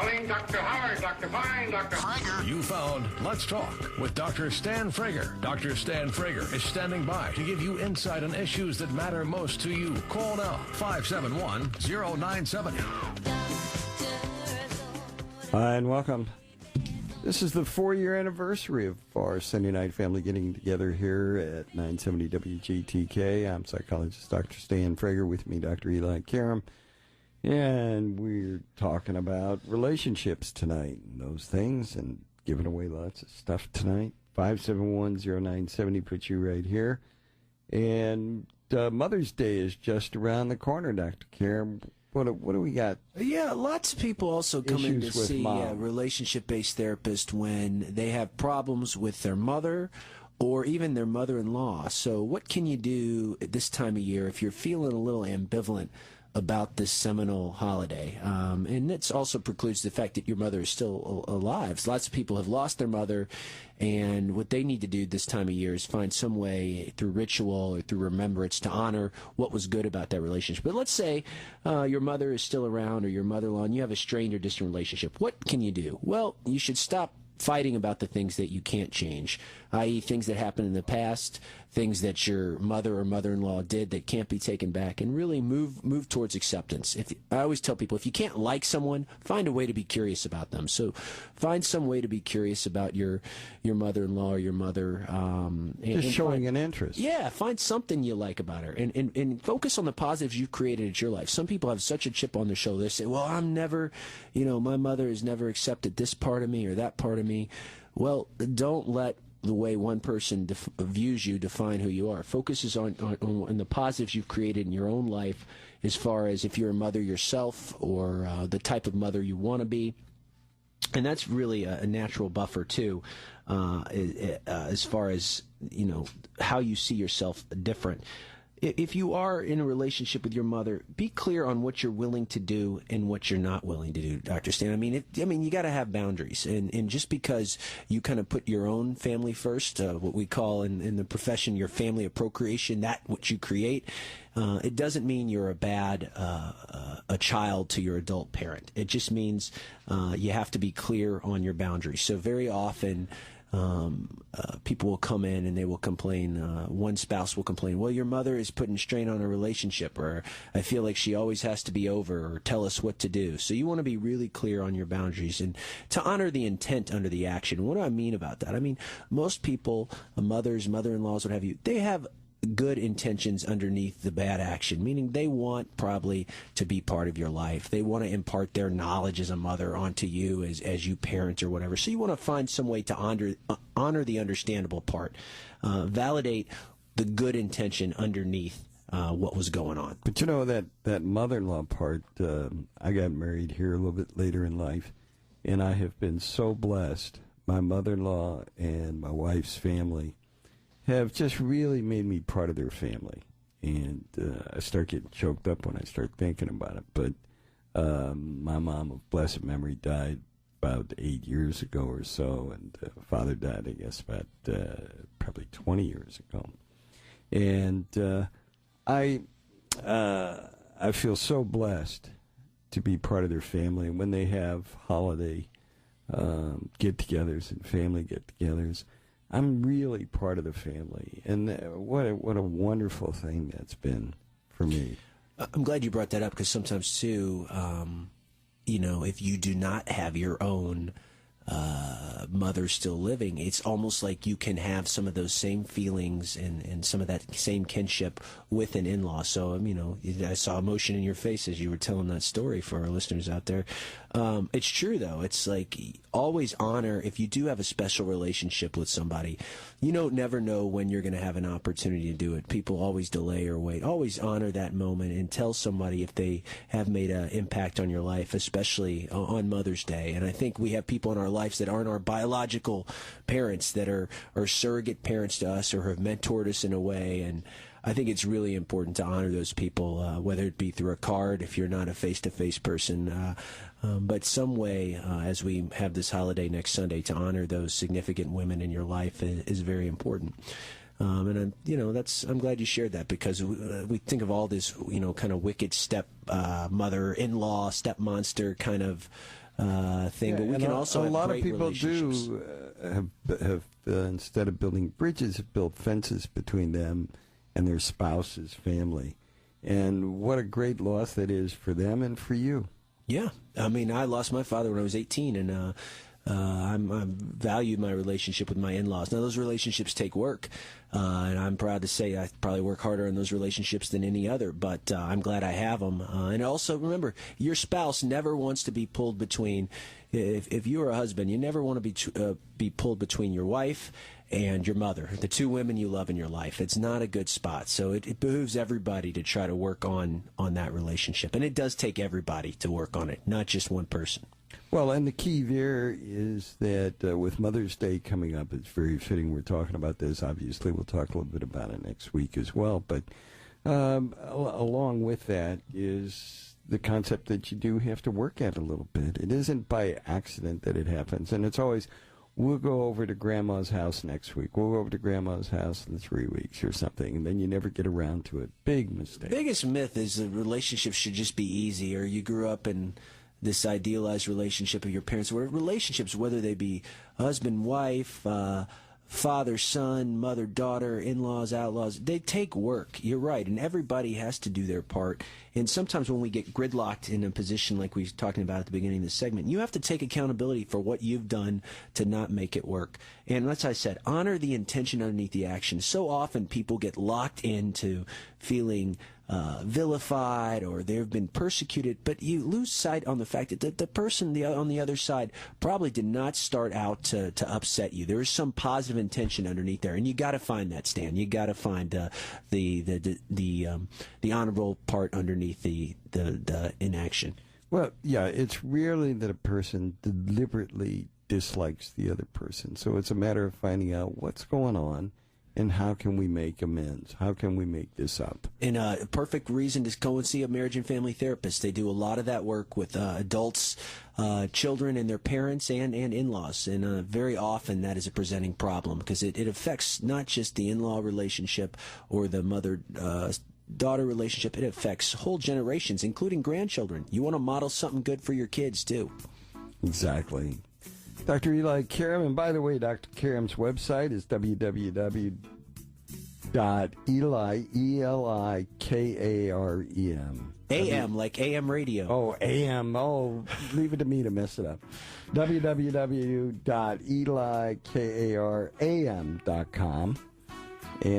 Calling Dr. Howard, Dr. Fine, Dr. Frager. You found Let's Talk with Dr. Stan Frager. Dr. Stan Frager is standing by to give you insight on issues that matter most to you. Call now, 571-0970. Hi, and welcome. This is the 4-year anniversary of our Sunday night family getting together here at 970 WGTK. I'm psychologist Dr. Stan Frager, with me Dr. Eli Karam. And we're talking about relationships tonight and those things, and giving away lots of stuff tonight. 571-0970 puts you right here. And Mother's Day is just around the corner, Dr. Karam. What do we got? Yeah, lots of people also come in to see a relationship-based therapist when they have problems with their mother or even their mother-in-law. So what can you do at this time of year if you're feeling a little ambivalent about this seminal holiday? And it also precludes the fact that your mother is still alive. Lots of people have lost their mother, and what they need to do this time of year is find some way through ritual or through remembrance to honor what was good about that relationship. But let's say your mother is still around, or your mother-in-law, and you have a strained or distant relationship. What can you do? Well, you should stop fighting about the things that you can't change, i.e. things that happened in the past, things that your mother or mother-in-law did that can't be taken back, and really move towards acceptance. I always tell people, if you can't like someone, find a way to be curious about them. So find some way to be curious about your mother-in-law or your mother. Just showing an interest. Yeah, find something you like about her, and focus on the positives you've created in your life. Some people have such a chip on their shoulder. They say, well, I'm never, my mother has never accepted this part of me or that part of me. Well, don't let the way one person views you define who you are. Focus on the positives you've created in your own life, as far as if you're a mother yourself or the type of mother you want to be. And that's really a natural buffer, too, as far as, how you see yourself different. If you are in a relationship with your mother, be clear on what you're willing to do and what you're not willing to do, Dr. Stan. I mean, you got to have boundaries. And just because you kind of put your own family first, what we call in the profession your family of procreation, that what you create, it doesn't mean you're a bad a child to your adult parent. It just means you have to be clear on your boundaries. So very often people will come in and they will complain. One spouse will complain, well, your mother is putting strain on a relationship, or I feel like she always has to be over, or tell us what to do. So you want to be really clear on your boundaries and to honor the intent under the action. What do I mean about that? I mean, most people, mothers, mother-in-laws, what have you, they have good intentions underneath the bad action, meaning they want probably to be part of your life. They want to impart their knowledge as a mother onto you as you parent or whatever. So you want to find some way to honor the understandable part, validate the good intention underneath what was going on. But that mother-in-law part, I got married here a little bit later in life, and I have been so blessed. My mother-in-law and my wife's family have just really made me part of their family. And I start getting choked up when I start thinking about it. But my mom of blessed memory died about 8 years ago or so, and father died, I guess, about probably 20 years ago. And I feel so blessed to be part of their family. And when they have holiday get-togethers and family get-togethers, I'm really part of the family, and what a wonderful thing that's been for me. I'm glad you brought that up, because sometimes, too, if you do not have your own mother still living, it's almost like you can have some of those same feelings and some of that same kinship with an in-law. So, I saw emotion in your face as you were telling that story for our listeners out there. It's true, though. It's like, always honor, if you do have a special relationship with somebody, you don't never know when you're going to have an opportunity to do it. People always delay or wait. Always honor that moment and tell somebody if they have made an impact on your life, especially on Mother's Day. And I think we have people in our lives that aren't our biological parents, that are surrogate parents to us or have mentored us in a way. And I think it's really important to honor those people, whether it be through a card if you're not a face-to-face person, but some way, as we have this holiday next Sunday, to honor those significant women in your life is very important. And I'm glad you shared that, because we think of all this, kind of wicked step mother-in-law, step monster kind of thing, but we can also a have lot of great people relationships. do have instead of building bridges, have built fences between them and their spouse's family. And what a great loss that is for them and for you. Yeah. I mean, I lost my father when I was 18, and I valued my relationship with my in-laws. Now, those relationships take work, and I'm proud to say I probably work harder in those relationships than any other, but I'm glad I have them. And also, remember, your spouse never wants to be pulled between. If you're a husband, you never want to be pulled between your wife and your mother, the two women you love in your life. It's not a good spot. So it behooves everybody to try to work on that relationship. And it does take everybody to work on it, not just one person. Well, and the key there is that with Mother's Day coming up, it's very fitting we're talking about this. Obviously, we'll talk a little bit about it next week as well. But along with that is the concept that you do have to work at a little bit. It isn't by accident that it happens. And it's always, we'll go over to Grandma's house next week. We'll go over to Grandma's house in 3 weeks or something. And then you never get around to it. Big mistake. Biggest myth is that relationships should just be easy, or you grew up in this idealized relationship of your parents. Where relationships, whether they be husband, wife, father, son, mother, daughter, in-laws, outlaws, they take work. You're right, and everybody has to do their part. And sometimes when we get gridlocked in a position like we were talking about at the beginning of this segment, you have to take accountability for what you've done to not make it work. And as I said, honor the intention underneath the action. So often people get locked into feeling vilified, or they've been persecuted, but you lose sight on the fact that the person on the other side probably did not start out to upset you. There is some positive intention underneath there, and you got to find that, Stan. You got to find the honorable part underneath the inaction. Well, yeah, it's rarely that a person deliberately dislikes the other person. So it's a matter of finding out what's going on and how can we make amends? How can we make this up? And a perfect reason to go and see a marriage and family therapist. They do a lot of that work with adults, children and their parents and in-laws. And very often that is a presenting problem because it affects not just the in-law relationship or the mother-daughter relationship. It affects whole generations, including grandchildren. You want to model something good for your kids, too. Exactly. Dr. Eli Karam, and by the way, Dr. Karam's website is www.eli.Karam. AM, like AM radio. Oh, AM. Oh, leave it to me to mess it up. www.elikaram.com.